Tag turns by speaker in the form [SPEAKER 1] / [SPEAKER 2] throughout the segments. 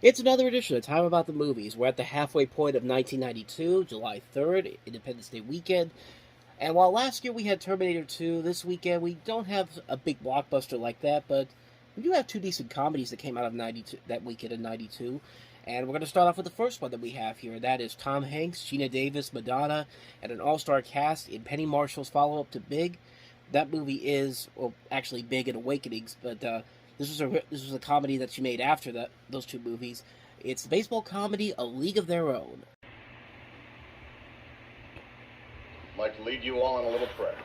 [SPEAKER 1] It's another edition of Time About the Movies. We're at the halfway point of 1992, July 3rd, Independence Day weekend. And while last year we had Terminator 2, this weekend we don't have a big blockbuster like that, but we do have two decent comedies that came out of 92 that weekend in 92. And we're going to start off with the first one that we have here. That is Tom Hanks, Gina Davis, Madonna, and an all-star cast in Penny Marshall's follow-up to Big. That movie is, well, actually Big and Awakenings, but this was a comedy that she made after those two movies. It's the baseball comedy A League of Their Own.
[SPEAKER 2] I'd like to lead you all in a little prayer.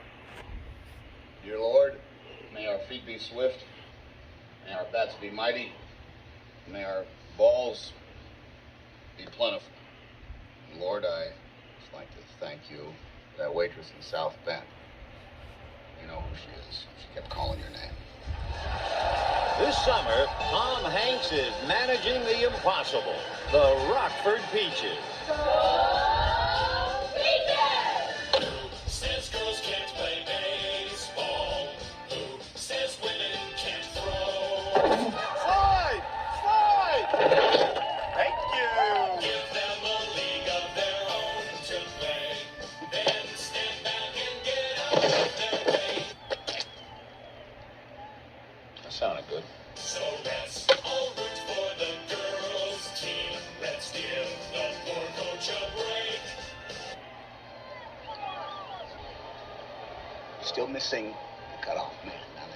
[SPEAKER 2] Dear Lord, may our feet be swift, may our bats be mighty, may our balls be plentiful. And Lord, I'd just like to thank you for that waitress in South Bend. You know who she is. She kept calling your name.
[SPEAKER 3] This summer, Tom Hanks is managing the impossible, the Rockford Peaches.
[SPEAKER 4] Who says girls can't play baseball? Who says women can't throw?
[SPEAKER 3] Slide! Slide! Thank you!
[SPEAKER 4] Give them a league of their own to play. Then stand back and get out of their way.
[SPEAKER 2] That sounded good.
[SPEAKER 4] So let's all root for the girls' team. Let's give the poor coach a break.
[SPEAKER 2] Still missing the cutoff man.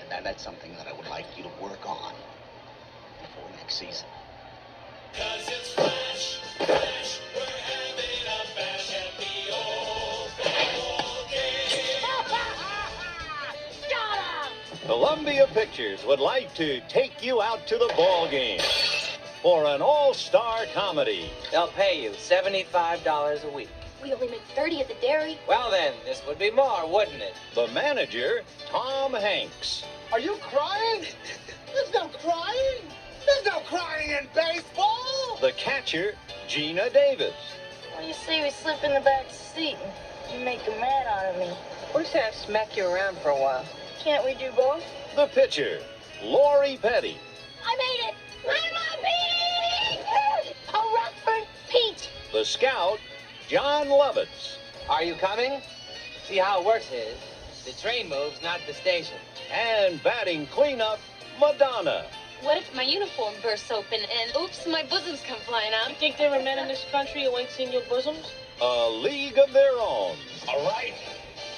[SPEAKER 2] Now, that's something that I would like you to work on before next season.
[SPEAKER 4] 'Cause it's Flash, Flash, we're having a bash at the old ball game.
[SPEAKER 5] Got him!
[SPEAKER 3] Columbia Pictures would like to take you out to the ball game for an all-star comedy.
[SPEAKER 6] They'll pay you $75 a week.
[SPEAKER 5] We only make 30 at the dairy.
[SPEAKER 6] Well then, this would be more, wouldn't it?
[SPEAKER 3] The manager, Tom Hanks.
[SPEAKER 7] Are you crying? There's no crying. There's no crying in baseball.
[SPEAKER 3] The catcher, Gina Davis.
[SPEAKER 8] Well, you see, we slip in the back seat and you make a man out of me.
[SPEAKER 9] We're just gonna smack you around for a while.
[SPEAKER 8] Can't we do both?
[SPEAKER 3] The pitcher, Lori Petty.
[SPEAKER 5] I made it! I'm a peach! A Rockford peach!
[SPEAKER 3] The scout, John Lovitz.
[SPEAKER 6] Are you coming? See how it works is, the train moves, not the station.
[SPEAKER 3] And batting cleanup, Madonna.
[SPEAKER 10] What if my uniform bursts open and oops, my bosoms come flying out?
[SPEAKER 8] You think there are men in this country who ain't seen your bosoms?
[SPEAKER 3] A League of Their Own.
[SPEAKER 2] All right.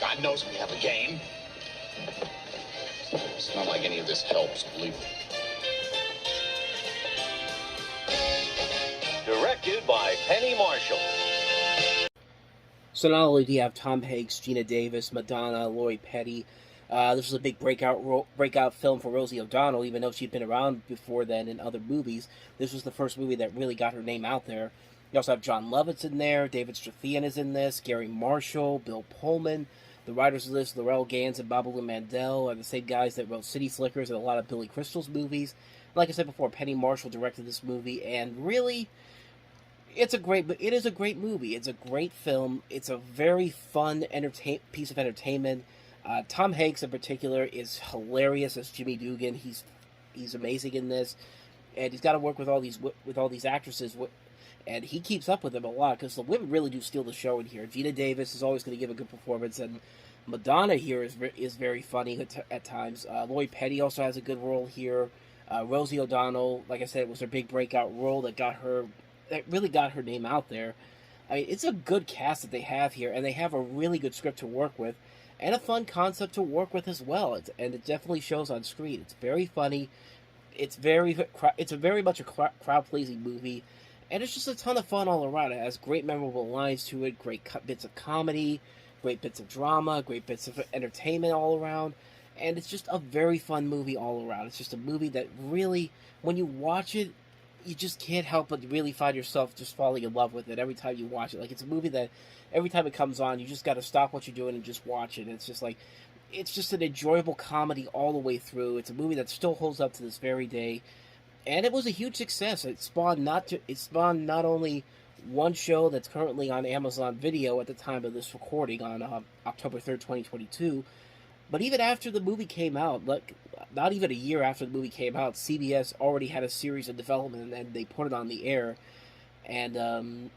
[SPEAKER 2] God knows we have a game. It's not like any of this helps, believe me.
[SPEAKER 3] Directed by Penny Marshall.
[SPEAKER 1] So not only do you have Tom Hanks, Gina Davis, Madonna, Lori Petty, this was a big breakout film for Rosie O'Donnell, even though she'd been around before then in other movies. This was the first movie that really got her name out there. You also have John Lovitz in there, David Strathairn is in this, Gary Marshall, Bill Pullman. The writers of this, Laurel Gans and Babalu Mandel, are the same guys that wrote City Slickers and a lot of Billy Crystal's movies. Like I said before, Penny Marshall directed this movie, and really, it is a great movie. It's a great film. It's a very fun piece of entertainment. Tom Hanks in particular is hilarious as Jimmy Dugan. He's amazing in this, and he's got to work with all these actresses, and he keeps up with them a lot because the women really do steal the show in here. Gina Davis is always going to give a good performance, and Madonna here is very funny at times. Lori Petty also has a good role here. Rosie O'Donnell, like I said, was her big breakout role that really got her name out there. I mean, it's a good cast that they have here, and they have a really good script to work with, and a fun concept to work with as well. And it definitely shows on screen. It's very funny. It's very much a crowd-pleasing movie, and it's just a ton of fun all around. It has great memorable lines to it, great bits of comedy, great bits of drama, great bits of entertainment all around, and it's just a very fun movie all around. It's just a movie that really, when you watch it, you just can't help but really find yourself just falling in love with it every time you watch it. Like, it's a movie that every time it comes on, you just got to stop what you're doing and just watch it. It's just like, it's just an enjoyable comedy all the way through. It's a movie that still holds up to this very day, and it was a huge success. It spawned not only one show that's currently on Amazon Video at the time of this recording on October 3rd, 2022, but even after the movie came out, like not even a year after the movie came out, CBS already had a series in development, and they put it on the air. And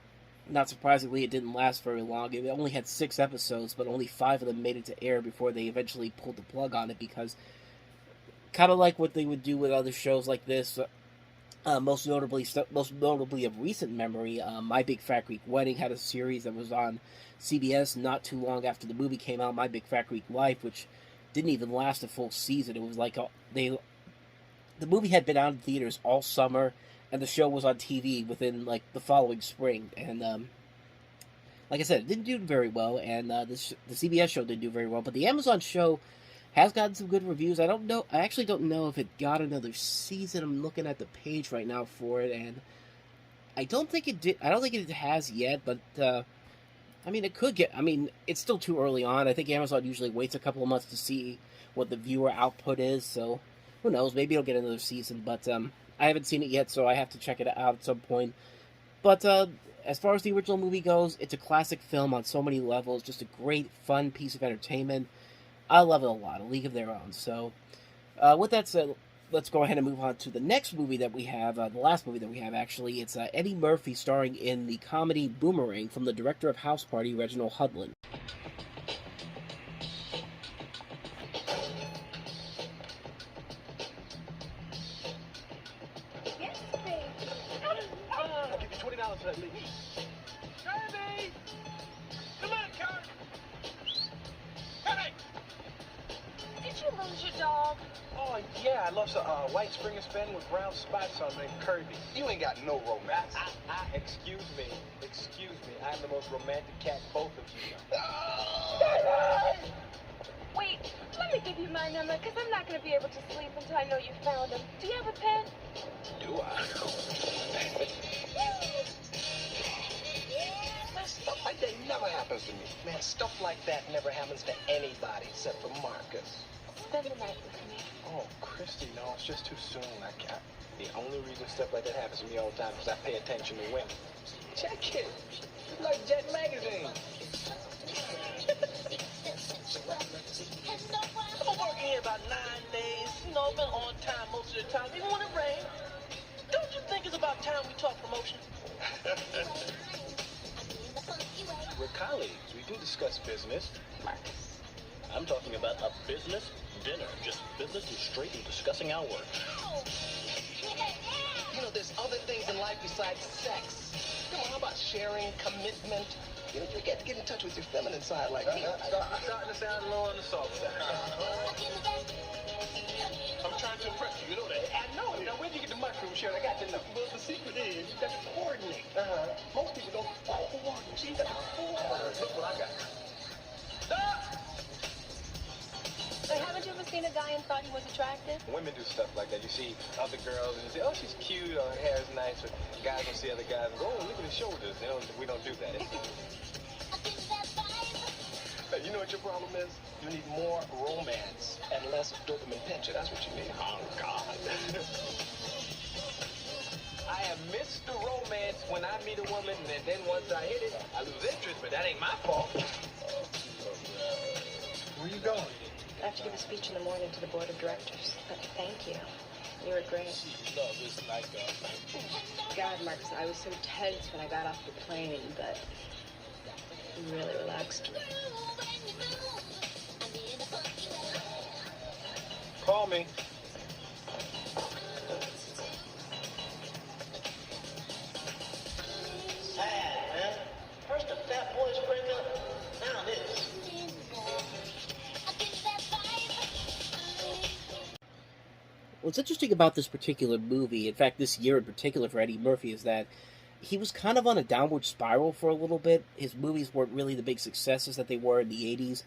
[SPEAKER 1] not surprisingly, it didn't last very long. It only had 6 episodes, but only 5 of them made it to air before they eventually pulled the plug on it, because kind of like what they would do with other shows like this, most notably of recent memory, My Big Fat Greek Wedding had a series that was on CBS not too long after the movie came out, My Big Fat Greek Life, which didn't even last a full season. It was like the movie had been out in theaters all summer, and the show was on TV within like the following spring. And like I said, it didn't do very well, and the CBS show didn't do very well. But the Amazon show has gotten some good reviews. I actually don't know if it got another season. I'm looking at the page right now for it, and I don't think it did. I don't think it has yet, but I mean, it could get. I mean, it's still too early on. I think Amazon usually waits a couple of months to see what the viewer output is. So who knows? Maybe it'll get another season. But I haven't seen it yet, so I have to check it out at some point. But as far as the original movie goes, it's a classic film on so many levels. Just a great, fun piece of entertainment. I love it a lot. A League of Their Own. So with that said, let's go ahead and move on to the next movie that we have. The last movie that we have, actually. It's Eddie Murphy starring in the comedy Boomerang from the director of House Party, Reginald Hudlin.
[SPEAKER 5] Yes, baby.
[SPEAKER 7] I'll give you $20 for that leaf. Kirby! Come on, Kirby! Kirby!
[SPEAKER 10] Did you lose your dog?
[SPEAKER 7] Oh, yeah, I love some white Springer Spaniel with brown spots on named Kirby. You ain't got no romance.
[SPEAKER 11] Excuse me. I'm the most romantic cat both of you know.
[SPEAKER 10] Wait, let me give you my number, because I'm not going to be able to sleep until I know you found him. Do you have a pen?
[SPEAKER 11] Do I? Man, stuff like that never happens to me. Man, stuff like that never happens to anybody except for Marcus.
[SPEAKER 10] Spend the night with me.
[SPEAKER 11] Oh, Christy, no, it's just too soon. I can't. The only reason stuff like that happens to me all the time is because I pay attention to women. Check it. It's like Jet Magazine.
[SPEAKER 7] I'm working here about 9 days. You know, I've been on time most of the time, even when it rains. Don't you think it's about time we talk promotion?
[SPEAKER 11] We're colleagues. We do discuss business. I'm talking about a business dinner. Just business and straight and discussing our work.
[SPEAKER 7] You know, there's other things in life besides sex. Come on, how about sharing, commitment? You know, you get to get in touch with your feminine side like me.
[SPEAKER 11] Starting to sound low on the soft side.
[SPEAKER 7] I'm trying to impress you, you know that. I know it. Now, where'd you get the mushroom shirt? I got to know. Well, the secret is you got to coordinate. Most people don't coordinate. You got to coordinate. Look what I got.
[SPEAKER 10] But haven't you ever seen a guy and thought he was attractive?
[SPEAKER 11] Women do stuff like that. You see other girls and you say, oh, she's cute, or her hair is nice. But guys will see other guys and go, oh, look at his shoulders. We don't do that.
[SPEAKER 7] You know what your problem is? You need more romance and less dopamine pincher. That's what you need.
[SPEAKER 11] Oh, God. I have missed the romance when I meet a woman, and then once I hit it, I lose interest, but that ain't my fault.
[SPEAKER 7] Where you going?
[SPEAKER 9] I have to give a speech in the morning to the board of directors. But thank you. You were great.
[SPEAKER 11] Love is like
[SPEAKER 9] God, Marcus, I was so tense when I got off the plane, but really relaxed.
[SPEAKER 11] Call me.
[SPEAKER 7] Sad, man. First the fat boys break up, now this.
[SPEAKER 1] What's interesting about this particular movie, in fact, this year in particular for Eddie Murphy, is that he was kind of on a downward spiral for a little bit. His movies weren't really the big successes that they were in the 80s.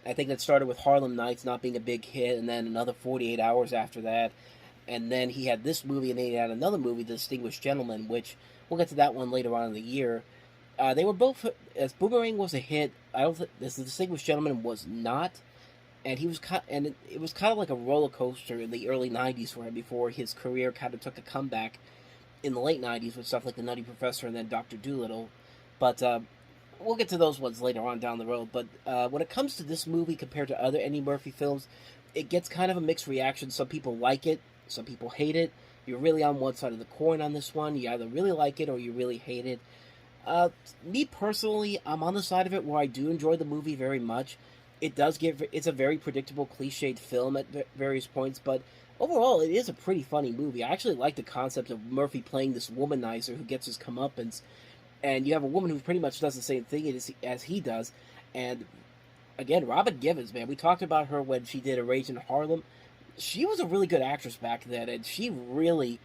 [SPEAKER 1] I think that started with Harlem Nights not being a big hit, and then another 48 Hours after that. And then he had this movie, and then he had another movie, The Distinguished Gentleman, which we'll get to that one later on in the year. They were both, as Boomerang was a hit, I don't think The Distinguished Gentleman was not. And it was kind of like a roller coaster in the early 90s for him before his career kind of took a comeback in the late 90s with stuff like The Nutty Professor and then Dr. Dolittle. But we'll get to those ones later on down the road. But when it comes to this movie compared to other Eddie Murphy films, it gets kind of a mixed reaction. Some people like it, some people hate it. You're really on one side of the coin on this one. You either really like it or you really hate it. Me personally, I'm on the side of it where I do enjoy the movie very much. It's a very predictable, cliched film at various points, but overall, it is a pretty funny movie. I actually like the concept of Murphy playing this womanizer who gets his comeuppance, and you have a woman who pretty much does the same thing as he does. And again, Robin Givens, man, we talked about her when she did A Rage in Harlem. She was a really good actress back then, and she really,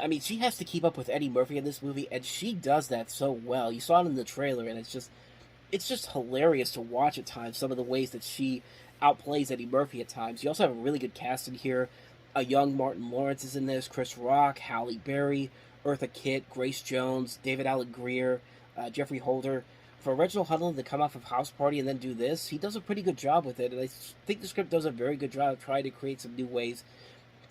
[SPEAKER 1] I mean, she has to keep up with Eddie Murphy in this movie, and she does that so well. You saw it in the trailer, and it's just hilarious to watch at times, some of the ways that she outplays Eddie Murphy at times. You also have a really good cast in here. A young Martin Lawrence is in this, Chris Rock, Halle Berry, Eartha Kitt, Grace Jones, David Allen Greer, Jeffrey Holder. For Reginald Hudlin to come off of House Party and then do this, he does a pretty good job with it, and I think the script does a very good job of trying to create some new ways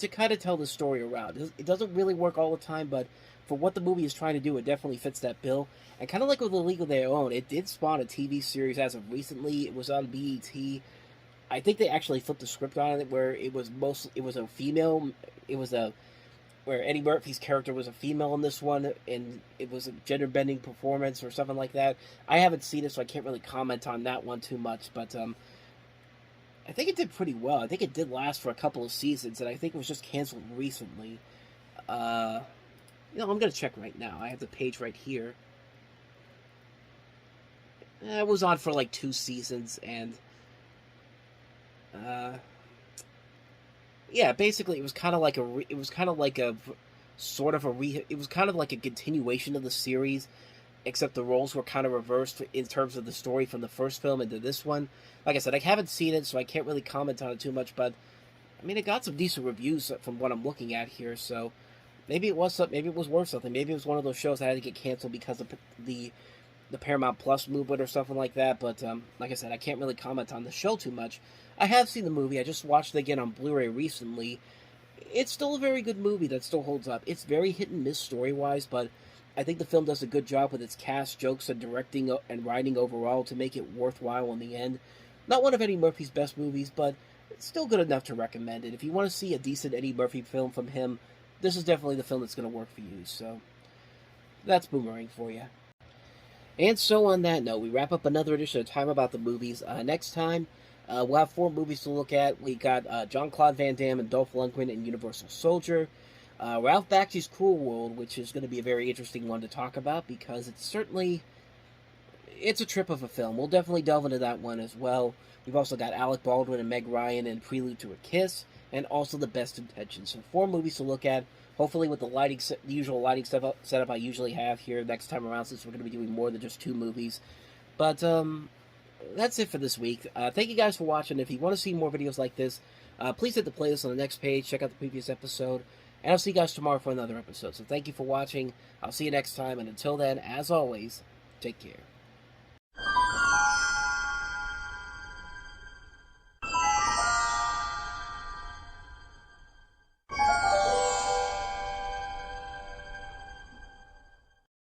[SPEAKER 1] to kind of tell the story around. It doesn't really work all the time, but for what the movie is trying to do, it definitely fits that bill. And kind of like with A League of Their Own, it did spawn a TV series as of recently. It was on BET. I think they actually flipped the script on it where where Eddie Murphy's character was a female in this one, and it was a gender-bending performance or something like that. I haven't seen it, so I can't really comment on that one too much, but I think it did pretty well. I think it did last for a couple of seasons, and I think it was just canceled recently. I'm going to check right now. I have the page right here. It was on for like 2 seasons, and yeah, basically it was kind of like a continuation of the series, except the roles were kind of reversed in terms of the story from the first film into this one. Like I said, I haven't seen it, so I can't really comment on it too much, but I mean, it got some decent reviews from what I'm looking at here, so maybe it was worth something. Maybe it was one of those shows that had to get canceled because of the Paramount Plus movement or something like that, but like I said, I can't really comment on the show too much. I have seen the movie. I just watched it again on Blu-ray recently. It's still a very good movie that still holds up. It's very hit and miss story-wise, but I think the film does a good job with its cast, jokes, and directing and writing overall to make it worthwhile in the end. Not one of Eddie Murphy's best movies, but it's still good enough to recommend it. If you want to see a decent Eddie Murphy film from him, this is definitely the film that's going to work for you. So that's Boomerang for you. And so on that note, we wrap up another edition of Time About the Movies. Next time, we'll have 4 movies to look at. We got Jean-Claude Van Damme and Dolph Lundgren in Universal Soldier. Ralph Bakshi's Cool World, which is going to be a very interesting one to talk about because it's a trip of a film. We'll definitely delve into that one as well. We've also got Alec Baldwin and Meg Ryan in Prelude to a Kiss, and also The Best Intentions. So 4 movies to look at. Hopefully with the usual lighting setup I usually have here next time around, since we're going to be doing more than just 2 movies. But that's it for this week. Thank you guys for watching. If you want to see more videos like this, please hit the playlist on the next page. Check out the previous episode. And I'll see you guys tomorrow for another episode. So thank you for watching. I'll see you next time. And until then, as always, take care.